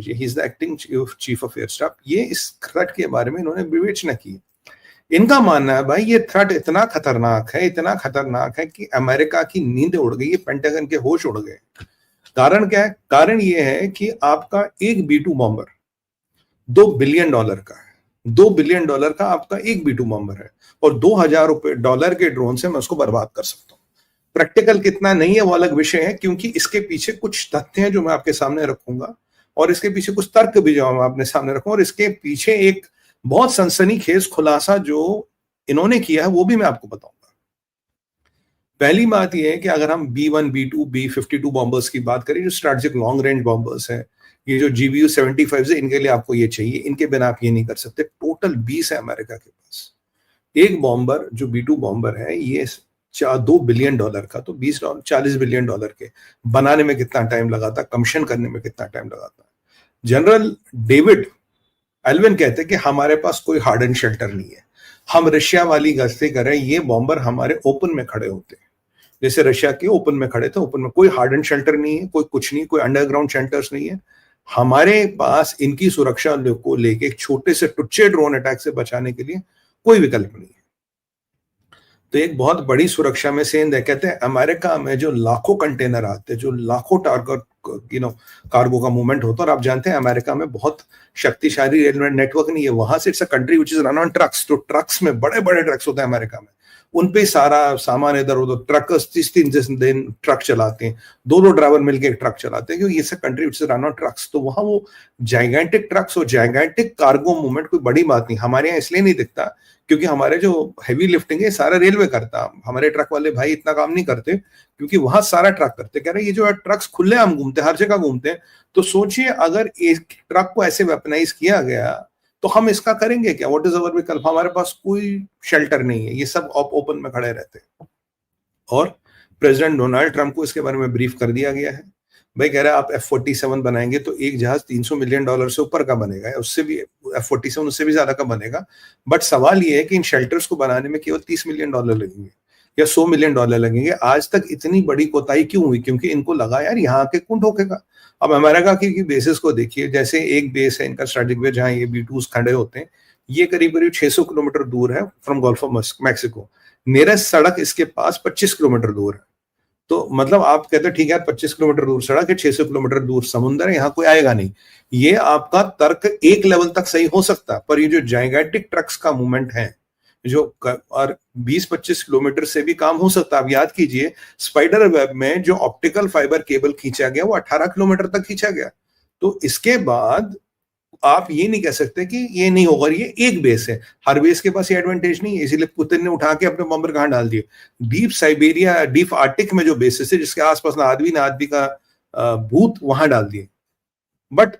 He is the acting chief of air staff, ये इस threat के बारे में इन्होंने विवेचना की। इनका मानना है भाई ये थ्रेट इतना खतरनाक है कि अमेरिका की नींद उड़ गई, पेंटागन के होश उड़ गए। कारण क्या है? कारण ये है कि आपका एक B-2 बॉम्बर $2 बिलियन का है। $2 बिलियन का आपका एक B-2 बॉम्बर है, और $2,000 के ड्रोन से मैं उसको बर्बाद कर सकता हूं। प्रैक्टिकल कितना नहीं है वो अलग विषय है, क्योंकि इसके पीछे कुछ तथ्य हैं जो मैं आपके सामने रखूंगा, और इसके पीछे कुछ तर्क भी जो मैं अपने सामने रखूंगा, और इसके पीछे एक बहुत सनसनीखेज खुलासा जो इन्होंने किया है वो भी मैं आपको बताऊंगा। पहली बात यह है कि अगर हम B-1, B-2, B-52 बॉम्बर्स की बात करें, जो स्ट्रैटेजिक लॉन्ग रेंज बॉम्बर्स हैं, ये जो GBU-75 है, इनके लिए आपको ये चाहिए, इनके बिना आप ये नहीं कर सकते। टोटल 20 है अमेरिका के पास। एक बॉम्बर जो B-2 बॉम्बर है ये $2 बिलियन का, तो $40 बिलियन के बनाने में कितना टाइम लगा था, कमीशन करने में कितना टाइम लगा था। जनरल डेविड एल्विन कहते हैं कि हमारे पास कोई हार्ड एंड शेल्टर नहीं है, हम रशिया वाली गश्ती करें, ये बॉम्बर हमारे ओपन में खड़े होते हैं, जैसे रशिया के ओपन में खड़े थे। ओपन में कोई हार्ड एंड शेल्टर नहीं है, कोई कुछ नहीं, कोई अंडरग्राउंड शेल्टर्स नहीं है। हमारे पास इनकी सुरक्षा को लेके एक छोटे से टुच्चे ड्रोन अटैक से बचाने के लिए कोई विकल्प नहीं है। तो एक बहुत बड़ी सुरक्षा में से कहते हैं अमेरिका में जो लाखों कंटेनर आते हैं, जो लाखों कार्गो का मूवमेंट होता है, और आप जानते हैं अमेरिका में बहुत शक्तिशाली रेलवे नेटवर्क नहीं है। वहां से it's a country which is run on trucks, तो ट्रक्स में बड़े बड़े ट्रक्स होते हैं अमेरिका में, उन पे सारा सामान इधर उधर, ट्रकर्स 30 दिन ट्रक चलाते हैं, दो ड्राइवर मिलकर एक ट्रक चलाते हैं, क्योंकि ये सब country which is run on trucks. तो वहां वो जाइगेंटिक ट्रक्स और जाइगेंटिक कार्गो मूवमेंट कोई बड़ी बात नहीं। हमारे यहाँ इसलिए नहीं दिखता क्योंकि हमारे जो हैवी लिफ्टिंग है सारा रेलवे करता, हमारे ट्रक वाले भाई इतना काम नहीं करते, क्योंकि वहां सारा ट्रक करते। कह रहे ये जो ट्रक्स खुले आम घूमते, हर जगह घूमते हैं, तो सोचिए अगर एक ट्रक को ऐसे वेपनाइज किया गया तो हम इसका करेंगे क्या? व्हाट इज अवर विकल्प? हमारे पास कोई शेल्टर नहीं है, ये सब ओपन में खड़े रहते हैं। और प्रेसिडेंट डोनाल्ड ट्रंप को इसके बारे में ब्रीफ कर दिया गया है। भाई कह रहा है आप F-47 बनाएंगे तो एक जहाज $300 मिलियन से ऊपर का बनेगा, उससे भी F-47 उससे भी ज्यादा का बनेगा। बट सवाल ये है कि इन शेल्टर्स को बनाने में केवल $30 मिलियन लगेंगे या $100 मिलियन लगेंगे। आज तक इतनी बड़ी कोताही क्यों हुई? क्योंकि इनको लगा यार यहाँ के कौन ठोकेगा। अब अमेरिका की बेसिस को देखिए, जैसे एक बेस है इनका स्ट्रेटेजिक बेस जहाँ ये B-2s खड़े होते हैं, ये करीब करीब 600 किलोमीटर दूर है from gulf of Mexico. Nearest सड़क इसके पास 25 किलोमीटर दूर है। तो मतलब आप कहते हैं ठीक है 25 किलोमीटर दूर सड़क है, 600 किलोमीटर दूर समुद्र है, यहाँ कोई आएगा नहीं। ये आपका तर्क एक लेवल तक सही हो सकता है, पर ये जो जाइगेंटिक ट्रक्स का मूवमेंट है जो और 20-25 किलोमीटर से भी काम हो सकता है। आप याद कीजिए स्पाइडर वेब में जो ऑप्टिकल फाइबर केबल खींचा गया वो 18 किलोमीटर तक खींचा गया। तो इसके बाद आप ये नहीं कह सकते कि ये नहीं होगा। ये एक बेस है, हर बेस के पास ये एडवांटेज नहीं है, इसीलिए पुतिन ने उठा के अपने बॉम्बर कहां डाल दिए? डीप साइबेरिया, डीप आर्टिक में जो बेसिस है जिसके आसपास ना आदमी का भूत, वहां डाल दिए। बट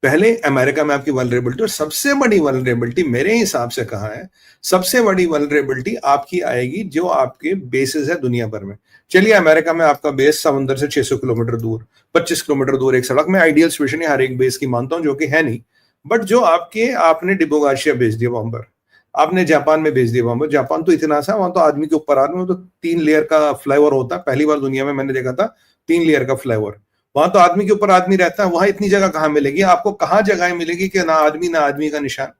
पहले अमेरिका में आपकी वल्नरेबिलिटी, और सबसे बड़ी वल्नरेबिलिटी मेरे हिसाब से कहा है, सबसे बड़ी वल्नरेबिलिटी आपकी आएगी जो आपके बेसेस है दुनिया भर में। चलिए अमेरिका में आपका बेस समुद्र से 600 किलोमीटर दूर, 25 किलोमीटर दूर एक सड़क में, आइडियल सिचुएशन है हर एक बेस की मानता हूं, जो कि है नहीं। बट जो आपने डिब्रू गार्सिया भेज दिया बॉम्बर, आपने जापान में भेज दिया बॉम्बर। जापान तो इतना सा, वहां तो आदमी के ऊपर आदमी, तो 3 लेयर का फ्लाईओवर होता है, पहली बार दुनिया में मैंने देखा था 3 लेयर का फ्लाईओवर। वहां तो आदमी के ऊपर आदमी रहता है, वहां इतनी जगह कहां मिलेगी आपको? कहां जगह मिलेगी कि ना आदमी का निशान?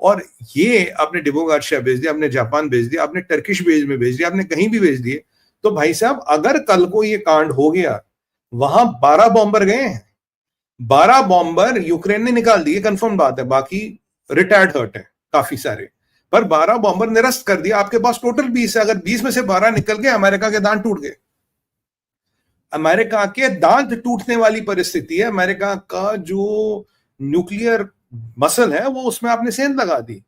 और ये आपने डिब्रू गार्सिया भेज दिया, आपने जापान भेज दिया, आपने टर्किश बेस में भेज दिया, आपने कहीं भी भेज दिए। तो भाई साहब अगर कल को ये कांड हो गया, वहां 12 बॉम्बर गए हैं, 12 बॉम्बर यूक्रेन ने निकाल दिए, कंफर्म बात है, बाकी रिटायर्ड हर्ट है काफी सारे, पर 12 बॉम्बर निरस्त कर दिया। आपके पास टोटल 20 है, अगर 20 में से 12 निकल गए, अमेरिका के दांत टूट गए। अमेरिका के दांत टूटने वाली परिस्थिति है। अमेरिका का जो न्यूक्लियर मसल है वो उसमें आपने सेंध लगा दी,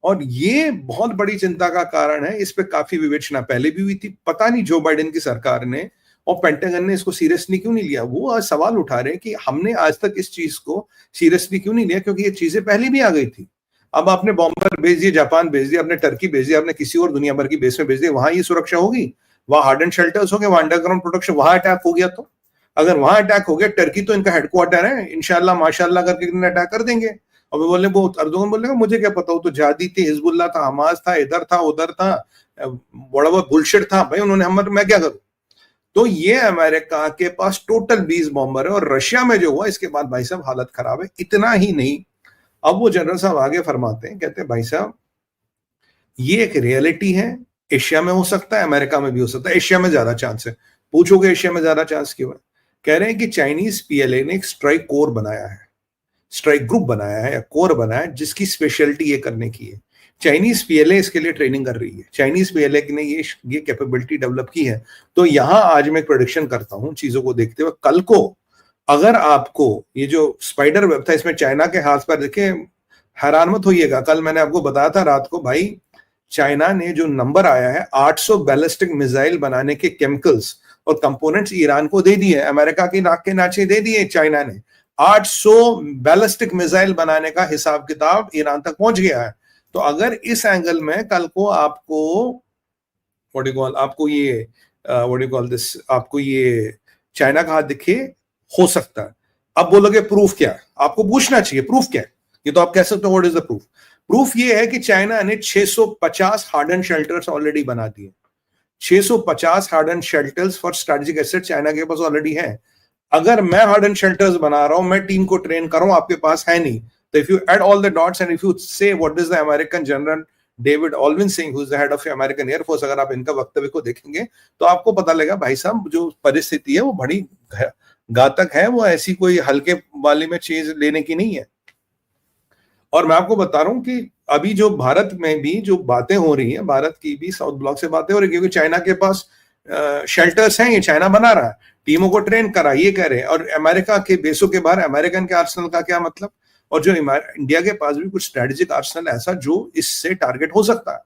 और ये बहुत बड़ी चिंता का कारण है। इस पे काफी विवेचना पहले भी हुई थी, पता नहीं जो बाइडेन की सरकार ने और पेंटागन ने इसको सीरियसली क्यों नहीं लिया। वो आज सवाल उठा रहे हैं कि हमने आज तक इस चीज को सीरियसली क्यों नहीं लिया, क्योंकि ये चीजें पहले भी आ गई थी। अब आपने बॉम्बर भेज दिए, जापान भेज दिया, आपने टर्की भेज दिया, आपने किसी और दुनिया भर की बेस में भेज दिया, वहां ये सुरक्षा होगी, वहां हार्ड एंड शेल्टर्स हो गए, वहां अंडरग्राउंड प्रोटेक्शन, वहां अटैक हो गया तो अगर वहां अटैक हो गया, टर्की तो इनका हेडक्वार्टर है, इंशाल्लाह माशाल्लाह करके अटैक कर देंगे। और बोले वो अर्दोगन बोलेगा मुझे क्या पता, वो तो जादी थी, हिजबुल्लाह था, हमास था, इधर था उधर था, बड़ा बहुत बुलशिट था भाई उन्होंने, मैं क्या करूं? तो ये अमेरिका के पास टोटल 20 बॉम्बर है। और रशिया में जो हुआ इसके बाद भाई साहब हालत खराब है। इतना ही नहीं, अब वो जनरल साहब आगे फरमाते हैं, कहते हैं भाई साहब ये एक रियलिटी है, एशिया में हो सकता है, अमेरिका में भी हो सकता है, एशिया में ज्यादा चांस है। पूछोगे एशिया में ज्यादा चांस क्यों है? कह रहे हैं कि चाइनीज पीएलए ने एक स्ट्राइक कोर बनाया है, स्ट्राइक ग्रुप बनाया है या कोर बनाया है, जिसकी स्पेशलिटी ये करने की है। चाइनीज पीएलए इसके लिए ट्रेनिंग कर रही है, चाइनीज पीएलए ने ये कैपेबिलिटी डेवलप की है। तो यहां आज मैं प्रेडिक्शन करता हूं चीजों को देखते हुए, कल को अगर आपको ये जो स्पाइडर वेब था इसमें चाइना के हाथ पर देखे, हैरान मत होइएगा। कल मैंने आपको बताया था रात को, भाई चाइना ने जो नंबर आया है 800 बैलिस्टिक मिसाइल बनाने के केमिकल्स और कंपोनेंट्स ईरान को दे दिए, अमेरिका की नाक के नाचे दे दिए चाइना ने। 800 बैलिस्टिक मिसाइल बनाने का हिसाब किताब ईरान तक पहुंच गया है। तो अगर इस एंगल में कल को आपको आपको ये चाइना का हाथ दिखे, हो सकता है। अब बोलोगे प्रूफ क्या है? आपको पूछना चाहिए प्रूफ क्या है। ये तो आप कह सकते हो what is the proof. Proof ये है कि चाइना ने 650 हार्डन शेल्टर्स ऑलरेडी बना दिए। 650 harden shelters for strategic asset China के पास ऑलरेडी है। अगर मैं हार्डन शेल्टर्स बना रहा हूं, मैं टीम को ट्रेन कर रहा हूं, आपके पास है नहीं, तो if you add all the dots and if you say what is the American general David Allvin सिंह, who is the head of American air force, अगर आप इनका वक्तव्य को देखेंगे तो आपको पता लगेगा भाई साहब जो परिस्थिति है वो बड़ी घातक है, वो ऐसी कोई हल्के वाली में चीज लेने की नहीं है। और मैं आपको बता रहा हूं कि अभी जो भारत में भी जो बातें हो रही हैं, भारत की भी साउथ ब्लॉक से बातें हो रही है, क्योंकि चाइना के पास शेल्टर्स हैं, ये चाइना बना रहा है, टीमों को ट्रेन करा, ये कह रहे हैं। और अमेरिका के बेसों के बाहर अमेरिकन के आर्सेनल का क्या मतलब? और जो इंडिया के पास भी कुछ स्ट्रेटेजिक आर्सेनल ऐसा जो इससे टारगेट हो सकता है।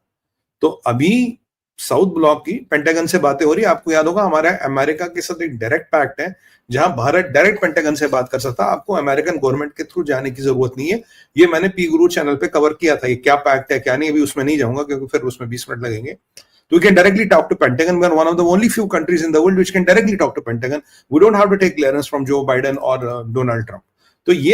तो अभी साउथ ब्लॉक की पेंटागन से बातें हो रही है। आपको याद होगा हमारा अमेरिका के साथ एक डायरेक्ट पैक्ट है, जहां भारत डायरेक्ट पेंटागन से बात कर सकता है। आपको अमेरिकन गवर्नमेंट के थ्रू जाने की जरूरत नहीं है। ये मैंने पी गुरु चैनल पे कवर किया था, ये क्या पैक्ट है क्या नहीं, अभी उसमें नहीं जाऊंगा क्योंकि फिर उसमें 20 मिनट लगेंगे। So we can directly talk to Pentagon. We are one of the only few countries in the world which can directly talk to Pentagon. We don't have to take clearance from Joe Biden or Donald Trump. तो ये